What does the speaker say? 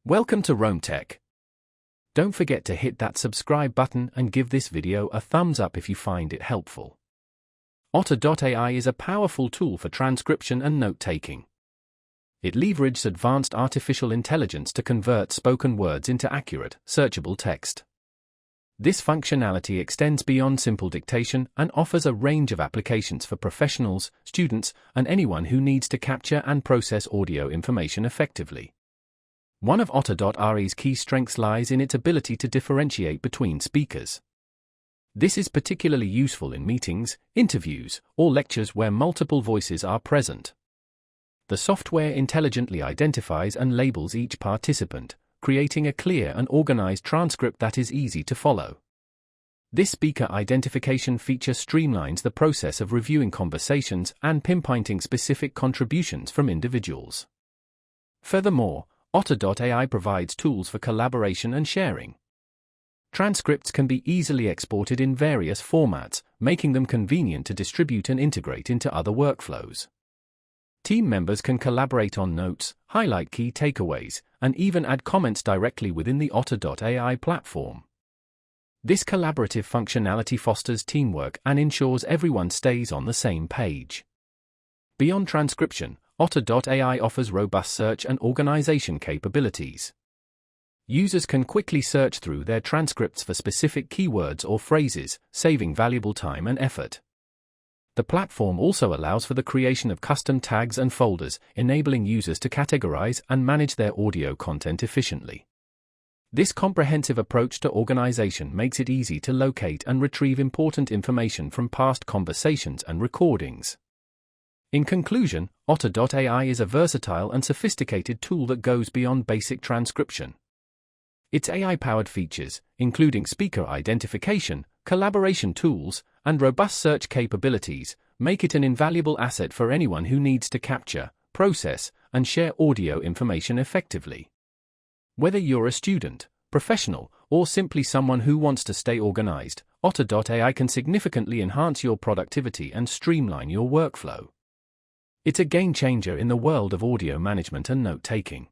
Welcome to Rome Tech. Don't forget to hit that subscribe button and give this video a thumbs up if you find it helpful. Otter.ai is a powerful tool for transcription and note-taking. It leverages advanced artificial intelligence to convert spoken words into accurate, searchable text. This functionality extends beyond simple dictation and offers a range of applications for professionals, students, and anyone who needs to capture and process audio information effectively. One of Otter.ai's key strengths lies in its ability to differentiate between speakers. This is particularly useful in meetings, interviews, or lectures where multiple voices are present. The software intelligently identifies and labels each participant, creating a clear and organized transcript that is easy to follow. This speaker identification feature streamlines the process of reviewing conversations and pinpointing specific contributions from individuals. Furthermore, Otter.ai provides tools for collaboration and sharing. Transcripts can be easily exported in various formats, making them convenient to distribute and integrate into other workflows. Team members can collaborate on notes, highlight key takeaways, and even add comments directly within the Otter.ai platform. This collaborative functionality fosters teamwork and ensures everyone stays on the same page. Beyond transcription, Otter.ai offers robust search and organization capabilities. Users can quickly search through their transcripts for specific keywords or phrases, saving valuable time and effort. The platform also allows for the creation of custom tags and folders, enabling users to categorize and manage their audio content efficiently. This comprehensive approach to organization makes it easy to locate and retrieve important information from past conversations and recordings. In conclusion, Otter.ai is a versatile and sophisticated tool that goes beyond basic transcription. Its AI-powered features, including speaker identification, collaboration tools, and robust search capabilities, make it an invaluable asset for anyone who needs to capture, process, and share audio information effectively. Whether you're a student, professional, or simply someone who wants to stay organized, Otter.ai can significantly enhance your productivity and streamline your workflow. It's a game changer in the world of audio management and note-taking.